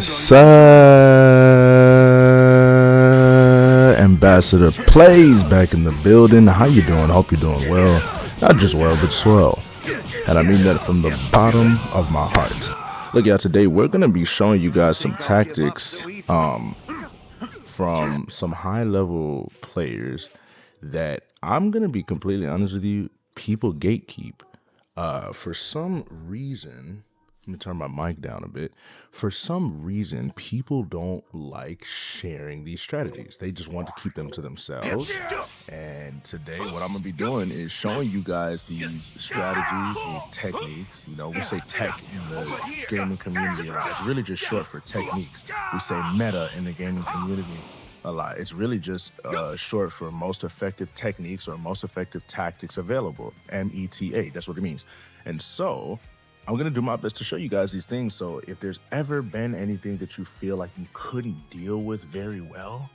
Yes, sir. Ambassador Plays back in the building. How you doing? Hope you're doing well. Not just well, but swell. And I mean that from the bottom of my heart. Look, y'all, today we're going to be showing you guys some tactics from some high-level players that I'm going to be completely honest with you, people gatekeep. For some reason, let me turn my mic down a bit. For some reason, people don't like sharing these strategies. They just want to keep them to themselves. And today, what I'm going to be doing is showing you guys these strategies, these techniques. You know, we say tech in the gaming community a lot. It's really just short for techniques. We say meta in the gaming community a lot. It's really just short for most effective techniques or most effective tactics available. META, that's what it means. And so I'm going to do my best to show you guys these things. So if there's ever been anything that you feel like you couldn't deal with very well,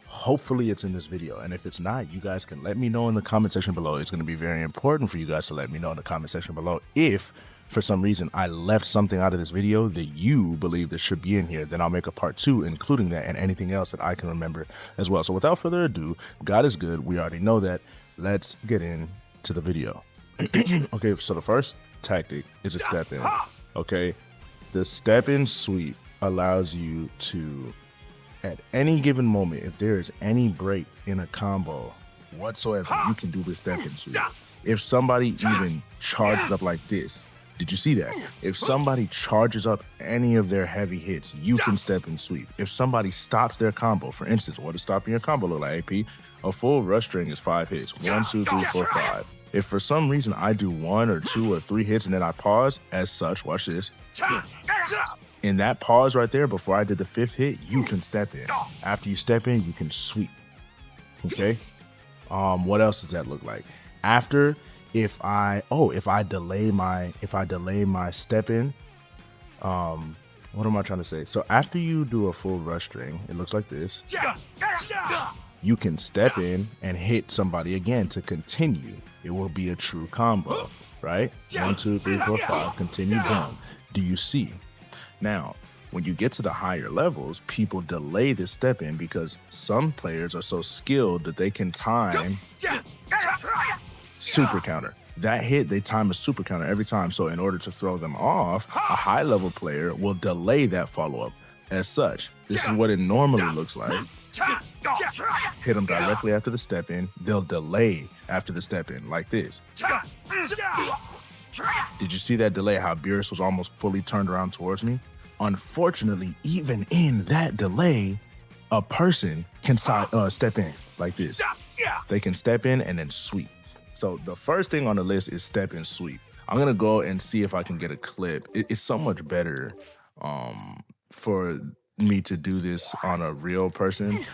hopefully it's in this video. And if it's not, you guys can let me know in the comment section below. It's going to be very important for you guys to let me know in the comment section below if for some reason I left something out of this video that you believe that should be in here. Then I'll make a part 2 including that and anything else that I can remember as well. So without further ado, God is good. We already know that. Let's get into the video. Okay, so the first tactic is a step in. Okay, the step in sweep allows you to, at any given moment, if there is any break in a combo whatsoever, you can do the step in sweep. If somebody even charges up like this, did you see that? If somebody charges up any of their heavy hits, you can step and sweep. If somebody stops their combo, for instance, what does stopping your combo look like, AP? A full rush string is 5 hits. 1, 2, 3, 4, 5. If for some reason I do 1 or 2 or 3 hits and then I pause, as such, watch this. In that pause right there, before I did the 5th hit, you can step in. After you step in, you can sweep. Okay. What else does that look like? After, if I delay my step in, what am I trying to say? So after you do a full rush string, it looks like this. You can step in and hit somebody again to continue. It will be a true combo, right? 1, 2, 3, 4, 5, continue, boom. Do you see? Now, when you get to the higher levels, people delay this step in because some players are so skilled that they can time super counter. That hit, they time a super counter every time. So in order to throw them off, a high level player will delay that follow-up. As such, this is what it normally looks like. Hit them directly after the step in. They'll delay after the step in like this. Did you see that delay? How Beerus was almost fully turned around towards me? Unfortunately, even in that delay, a person can step in like this. They can step in and then sweep. So the first thing on the list is step and sweep. I'm gonna go and see if I can get a clip. It's so much better for me to do this on a real person,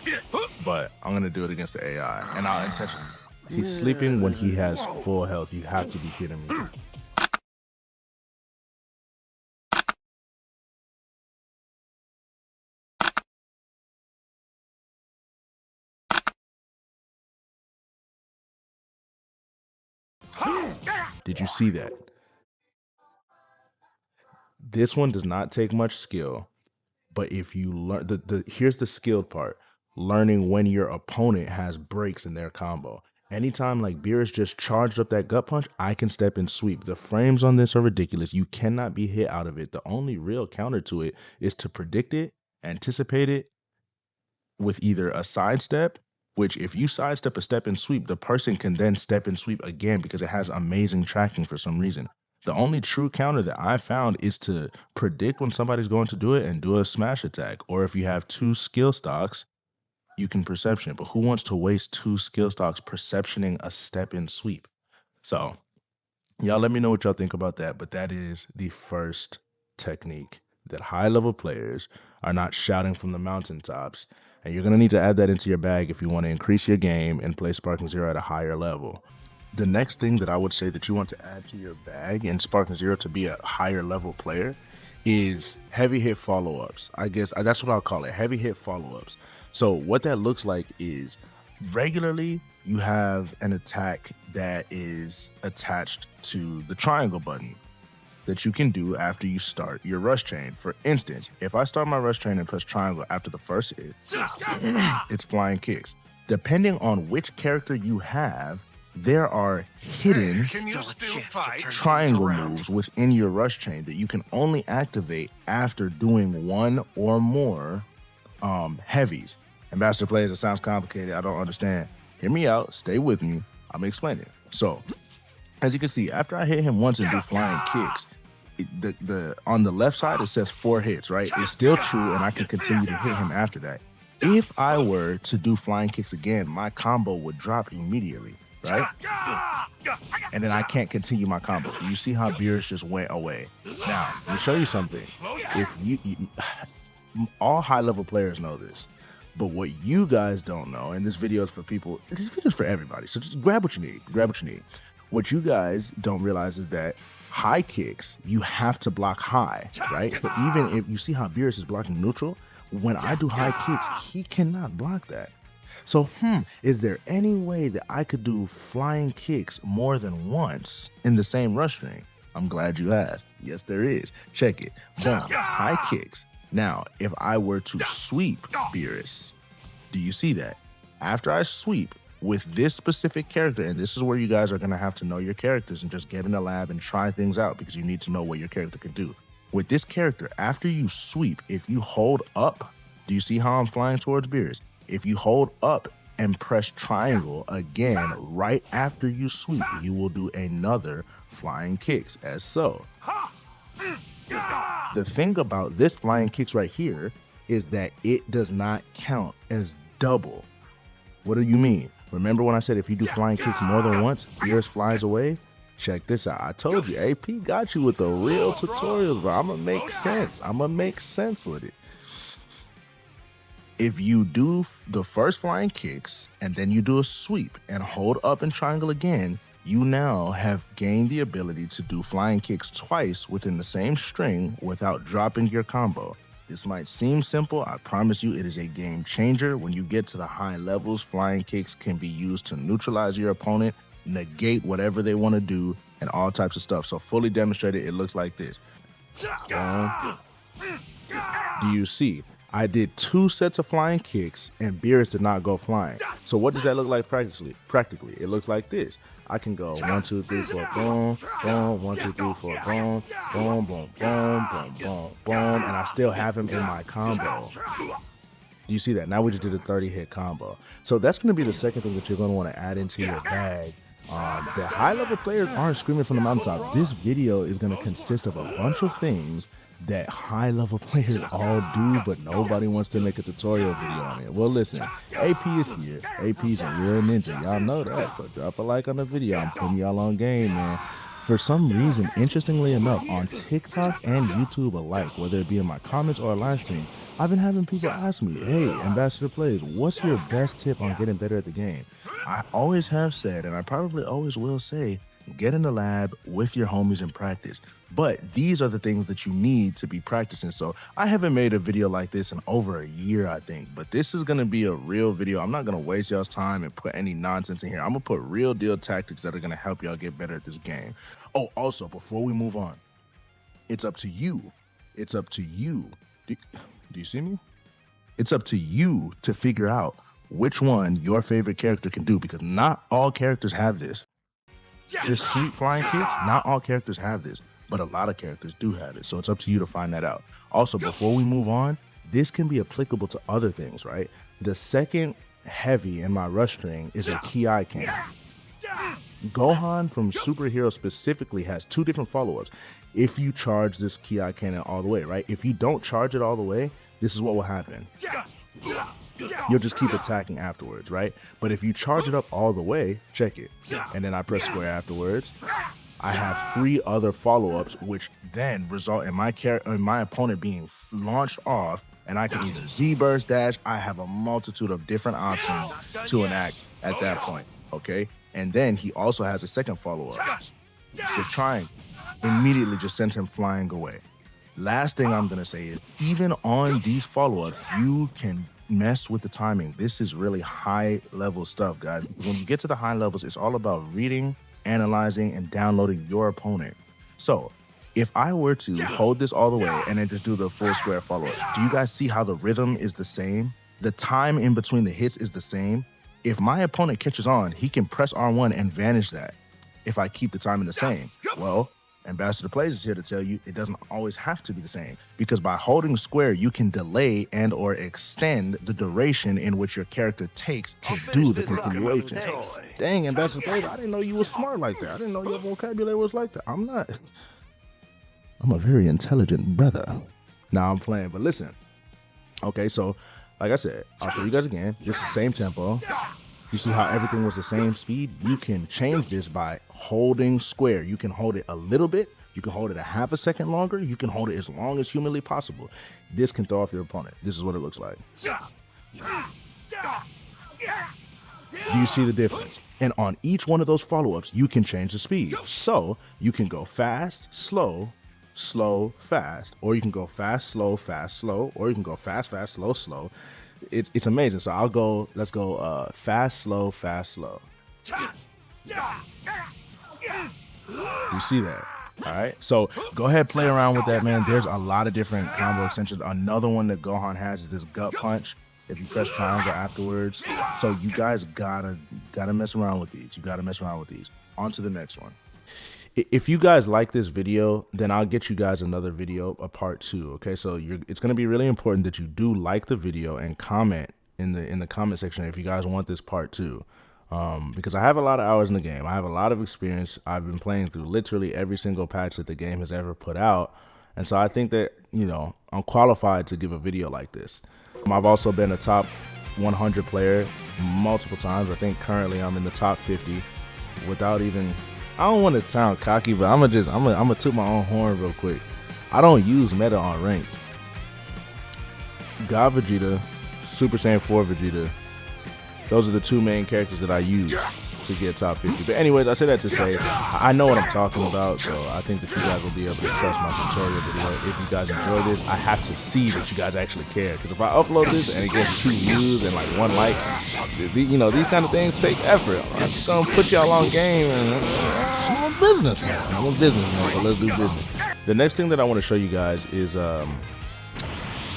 but I'm gonna do it against the AI, and I'll intentionally. He's sleeping when he has full health. You have to be kidding me. Did you see that? This one does not take much skill, but if you learn here's the skilled part: learning when your opponent has breaks in their combo. Anytime like Beerus just charged up that gut punch, I can step and sweep. The frames on this are ridiculous. You cannot be hit out of it. The only real counter to it is to predict it, anticipate it with either a sidestep, which if you sidestep a step and sweep, the person can then step and sweep again because it has amazing tracking for some reason. The only true counter that I found is to predict when somebody's going to do it and do a smash attack. Or if you have 2 skill stocks, you can perception. But who wants to waste 2 skill stocks perceptioning a step and sweep? So y'all let me know what y'all think about that. But that is the first technique that high level players are not shouting from the mountaintops. And you're going to need to add that into your bag if you want to increase your game and play Sparking Zero at a higher level. The next thing that I would say that you want to add to your bag in Sparking Zero to be a higher level player is heavy hit follow-ups. I guess that's what I'll call it, heavy hit follow-ups. So what that looks like is regularly you have an attack that is attached to the triangle button. that you can do after you start your rush chain. For instance, if I start my rush chain and press triangle after the first hit, it's flying kicks. Depending on which character you have, there are hidden triangle moves within your rush chain that you can only activate after doing one or more heavies. AmbassadorPlays, it sounds complicated. I don't understand. Hear me out. Stay with me. I'm explaining. So, as you can see, after I hit him once and do flying kicks, on the left side, it says 4 hits, right? It's still true, and I can continue to hit him after that. If I were to do flying kicks again, my combo would drop immediately, right? And then I can't continue my combo. You see how Beerus just went away. Now, let me show you something. If you all high-level players know this, but what you guys don't know, and this video is for people, this video is for everybody, so just grab what you need, What you guys don't realize is that high kicks, you have to block high, right? But even if you see how Beerus is blocking neutral, when I do high kicks, he cannot block that. So, is there any way that I could do flying kicks more than once in the same rush string? I'm glad you asked. Yes, there is. Check it. Boom. High kicks. Now, if I were to sweep Beerus, do you see that? After I sweep with this specific character, and this is where you guys are going to have to know your characters and just get in the lab and try things out because you need to know what your character can do. With this character, after you sweep, if you hold up, do you see how I'm flying towards Beerus? If you hold up and press triangle again right after you sweep, you will do another flying kicks as so. The thing about this flying kicks right here is that it does not count as double. What do you mean? Remember when I said if you do flying kicks more than once, Beerus flies away? Check this out. I told you, AP got you with the real tutorials, bro. I'm gonna make sense. I'm gonna make sense with it. If you do the first flying kicks and then you do a sweep and hold up and triangle again, you now have gained the ability to do flying kicks twice within the same string without dropping your combo. This might seem simple. I promise you it is a game changer. When you get to the high levels, flying kicks can be used to neutralize your opponent, negate whatever they want to do, and all types of stuff. So fully demonstrated, it looks like this. Do you see? I did 2 sets of flying kicks and Beerus did not go flying. So what does that look like practically? It looks like this. I can go 1, 2, 3, 4, boom, boom, 1, 2, 3, 4, boom, boom, boom, boom, boom, boom, boom, and I still have him in my combo. You see that? Now we just did a 30-hit combo. So that's going to be the second thing that you're going to want to add into your bag. The high-level players aren't screaming from the mountaintop. This video is going to consist of a bunch of things that high-level players all do, but nobody wants to make a tutorial video on it. Well, listen, AP is here. AP's a real ninja. Y'all know that, so drop a like on the video. I'm putting y'all on game, man. For some reason, interestingly enough, on TikTok and YouTube alike, whether it be in my comments or a live stream, I've been having people ask me, hey, AmbassadorPlays, what's your best tip on getting better at the game? I always have said, and I probably always will say, get in the lab with your homies and practice. But these are the things that you need to be practicing. So I haven't made a video like this in over a year, I think. But this is going to be a real video. I'm not going to waste y'all's time and put any nonsense in here. I'm going to put real deal tactics that are going to help y'all get better at this game. Oh, also, before we move on, it's up to you. It's up to you. Do you see me? It's up to you to figure out which one your favorite character can do, because not all characters have this. This sweet flying kicks, not all characters have this, but a lot of characters do have it. So it's up to you to find that out. Also, before we move on, this can be applicable to other things, right? The second heavy in my rush string is a Ki cannon. Gohan from Superhero specifically has 2 different follow-ups. If you charge this Ki cannon all the way, right? If you don't charge it all the way, this is what will happen. You'll just keep attacking afterwards, right? But if you charge it up all the way, check it. And then I press square afterwards. I have 3 other follow-ups, which then result in my opponent being launched off, and I can either Z-burst dash. I have a multitude of different options to enact at that point, okay? And then he also has a second follow-up. With triangle, immediately just sends him flying away. Last thing I'm gonna say is, even on these follow-ups, you can mess with the timing. This is really high-level stuff, guys. When you get to the high levels, it's all about reading, analyzing, and downloading your opponent. So If I were to hold this all the way and then just do the full square follow-up, do you guys see how the rhythm is the same? The time in between the hits is the same. If my opponent catches on, he can press R1 and vanish that if I keep the timing the same. Well, AmbassadorPlays is here to tell you it doesn't always have to be the same, because by holding square, you can delay and or extend the duration in which your character takes to do the continuation. Dang, AmbassadorPlays, I didn't know you were smart like that. I didn't know your vocabulary was like that. I'm a very intelligent brother. Now I'm playing, but listen. Okay, so like I said, I'll show you guys again. This is the same tempo. You see how everything was the same speed? You can change this by holding square. You can hold it a little bit. You can hold it a half a second longer. You can hold it as long as humanly possible. This can throw off your opponent. This is what it looks like. Do you see the difference? And on each one of those follow-ups, you can change the speed. So you can go fast, slow, slow, fast, or you can go fast, slow, or you can go fast, fast, slow, slow. It's amazing. So let's go fast, slow, fast, slow. You see that? All right. So go ahead, play around with that, man. There's a lot of different combo extensions. Another one that Gohan has is this gut punch. If you press triangle afterwards. So you guys gotta mess around with these. You gotta mess around with these. On to the next one. If you guys like this video, then I'll get you guys another video, a part 2. Okay, so it's going to be really important that you do like the video and comment in the comment section if you guys want this part 2, because I have a lot of hours in the game. I have a lot of experience. I've been playing through literally every single patch that the game has ever put out, and so I think that, you know, I'm qualified to give a video like this. I've also been a top 100 player multiple times. I think currently I'm in the top 50 without even. I don't want to sound cocky, but I'm gonna toot my own horn real quick. I don't use meta on ranked. God Vegeta, Super Saiyan 4 Vegeta, those are the 2 main characters that I use to get top 50. But anyways, I say that to say, I know what I'm talking about, so I think that you guys will be able to trust my tutorial video. If you guys enjoy this, I have to see that you guys actually care, because if I upload this and it gets 2 views and like 1 like, you know, these kind of things take effort. I'm just gonna put y'all on game, and I'm a businessman. I'm a businessman, so let's do business. The next thing that I want to show you guys is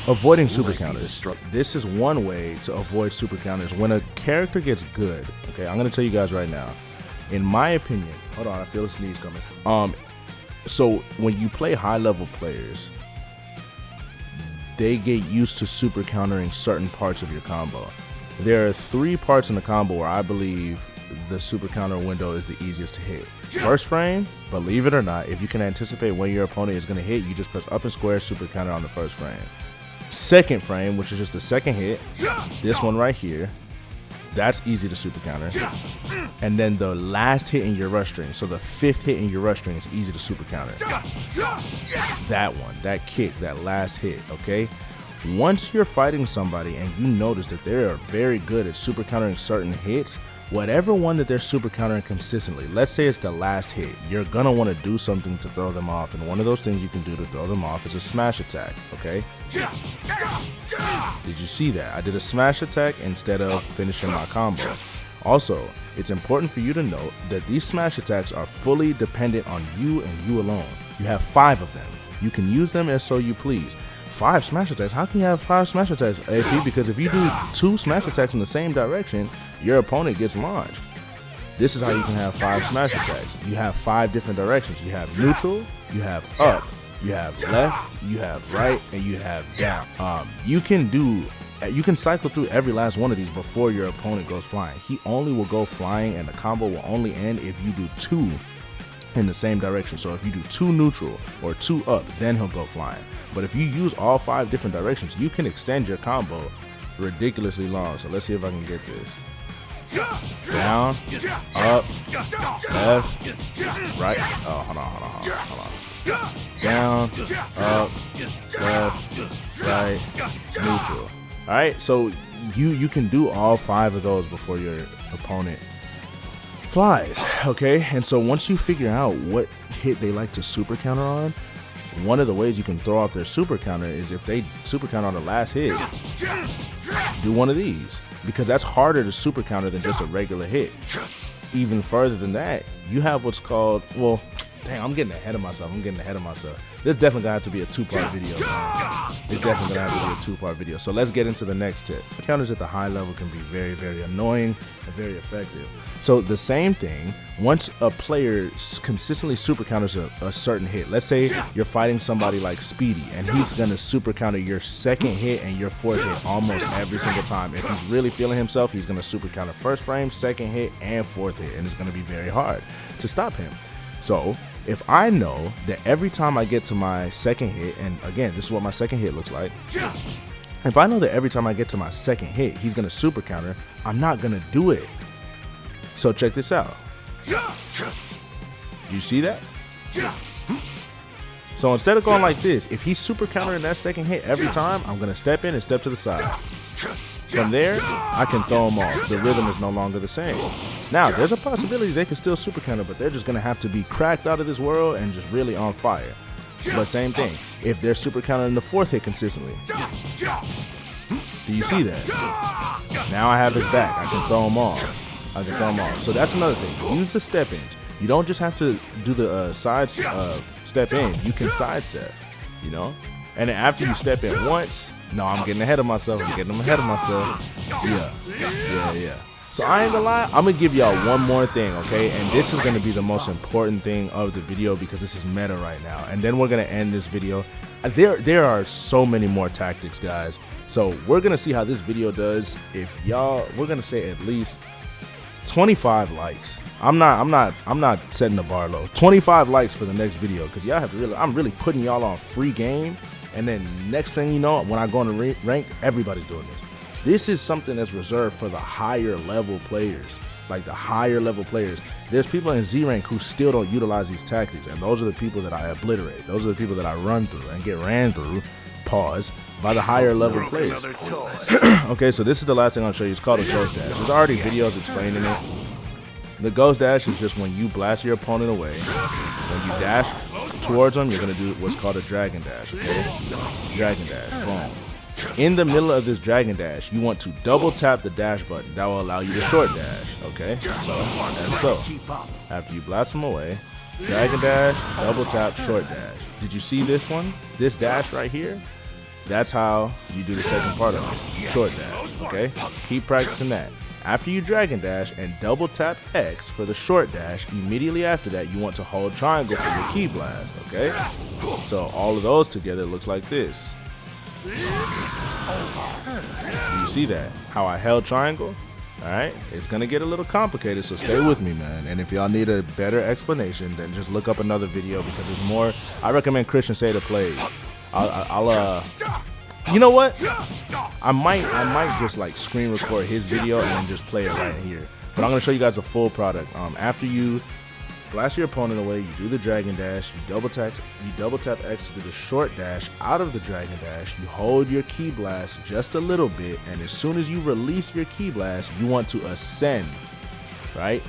avoiding super counters. This is one way to avoid super counters when a character gets good. Okay, I'm gonna tell you guys right now. In my opinion, hold on, I feel a sneeze coming. So when you play high-level players, they get used to super countering certain parts of your combo. There are 3 parts in the combo where I believe the super counter window is the easiest to hit. First frame, believe it or not, if you can anticipate when your opponent is gonna hit, you just press up and square super counter on the first frame. Second frame, which is just the second hit, this one right here, that's easy to super counter. And then the last hit in your rush string, so the 5th hit in your rush string is easy to super counter. That one, that kick, that last hit, okay? Once you're fighting somebody and you notice that they are very good at super countering certain hits, whatever one that they're super countering consistently, let's say it's the last hit, you're gonna want to do something to throw them off, and one of those things you can do to throw them off is a smash attack, okay? Did you see that? I did a smash attack instead of finishing my combo. Also, it's important for you to note that these smash attacks are fully dependent on you and you alone. You have 5 of them. You can use them as so you please. 5 smash attacks? How can you have 5 smash attacks, AP? Because if you do 2 smash attacks in the same direction, your opponent gets launched. This is how you can have 5 smash attacks. You have 5 different directions. You have neutral, you have up, you have left, you have right, and you have down. You can cycle through every last one of these before your opponent goes flying. He only will go flying, and the combo will only end if you do 2 in the same direction. So if you do 2 neutral or 2 up, then he'll go flying. But if you use all 5 different directions, you can extend your combo ridiculously long. So let's see if I can get this. Down, up, left, right. Oh, hold on. Down, up, left, right, neutral. All right, so you can do all 5 of those before your opponent flies, okay? And so once you figure out what hit they like to super counter on, one of the ways you can throw off their super counter is if they super counter on the last hit, do one of these, because that's harder to super counter than just a regular hit. Even further than that, you have what's called, well, Dang, I'm getting ahead of myself. This definitely gonna have to be a 2-part video, man. It's definitely gonna have to be a 2-part video. So let's get into the next tip. Counters at the high level can be very, very annoying and very effective. So the same thing, once a player consistently super counters a certain hit, let's say you're fighting somebody like Speedy and he's gonna super counter your second hit and your fourth hit almost every single time. If he's really feeling himself, he's gonna super counter first frame, second hit, and fourth hit, and it's gonna be very hard to stop him. So if I know that every time I get to my second hit, and again, this is what my second hit looks like. If I know that every time I get to my second hit, he's gonna super counter, I'm not gonna do it. So check this out. You see that? So instead of going like this, if he's super countering that second hit every time, I'm gonna step in and step to the side. From there, I can throw him off. The rhythm is no longer the same. Now, there's a possibility they can still super counter, but they're just gonna have to be cracked out of this world and just really on fire. But same thing, if they're super countering the fourth hit consistently. Do you see that? Now I have his back. I can throw him off. So that's another thing. Use the step ins. You don't just have to do the step in. You can sidestep, you know? And then after you step in once, no, I'm getting ahead of myself. Yeah. So I ain't gonna lie, I'm gonna give y'all one more thing, okay? And this is gonna be the most important thing of the video because this is meta right now. And then we're gonna end this video. There are so many more tactics, guys. So we're gonna see how this video does. If y'all, we're gonna say at least 25 likes. I'm not setting the bar low. 25 likes for the next video because y'all have to realize I'm really putting y'all on free game. And then next thing you know, when I go on the rank, everybody's doing this. This is something that's reserved for the higher level players, like the higher level players. There's people in Z rank who still don't utilize these tactics, and those are the people that I obliterate. Those are the people that I run through and get ran through, pause, by the higher level players. Okay, so this is the last thing I'll show you. It's called a ghost dash. There's already videos explaining it. The ghost dash is just when you blast your opponent away. When you dash towards them, you're gonna do what's called a dragon dash, okay? Dragon dash, boom. In the middle of this dragon dash, you want to double tap the dash button. That will allow you to short dash, okay? So. After you blast them away, dragon dash, double tap, short dash. Did you see this one? This dash right here? That's how you do the second part of it, short dash, okay? Keep practicing that. After you dragon dash and double tap X for the short dash, immediately after that you want to hold triangle for your key blast, okay? So all of those together looks like this. Do you see that? How I held triangle? Alright? It's gonna get a little complicated, so stay with me, man. And if y'all need a better explanation, then just look up another video because there's more. I recommend AmbassadorPlays. You know what? I might just like screen record his video and then just play it right here. But I'm gonna show you guys the full product. After you blast your opponent away, you do the dragon dash, you double tap X to do the short dash out of the dragon dash, you hold your key blast just a little bit, and as soon as you release your key blast, you want to ascend, right?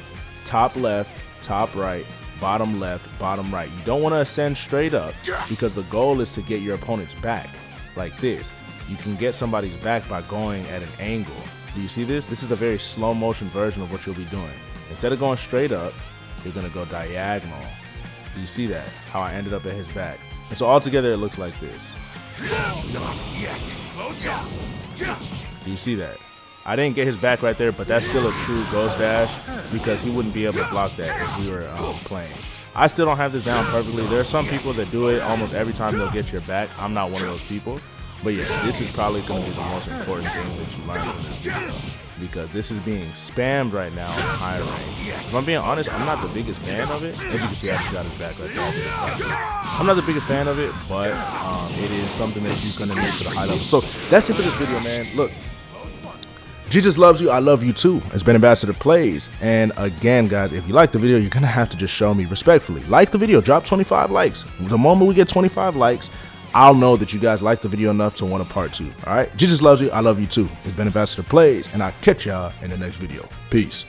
Top left, top right, bottom left, bottom right. You don't want to ascend straight up because the goal is to get your opponent's back. Like this. You can get somebody's back by going at an angle. Do you see this? This is a very slow motion version of what you'll be doing. Instead of going straight up, you're gonna go diagonal. Do you see that? How I ended up at his back. And so all together it looks like this. Do you see that? I didn't get his back right there, but that's still a true ghost dash because he wouldn't be able to block that if we were playing. I still don't have this down perfectly. There are some people that do it almost every time they'll get your back. I'm not one of those people. But yeah, this is probably going to be the most important thing that you learn from this video. Because this is being spammed right now on the higher rank. If I'm being honest, I'm not the biggest fan of it. As you can see, I just got his back right there. I'm not the biggest fan of it, but it is something that he's going to need for the high level. So that's it for this video, man. Look. Jesus loves you. I love you too. It's been Ambassador Plays. And again, guys, if you like the video, you're going to have to just show me respectfully. Like the video. Drop 25 likes. The moment we get 25 likes, I'll know that you guys like the video enough to want a part 2. All right? Jesus loves you. I love you too. It's been Ambassador Plays. And I'll catch y'all in the next video. Peace.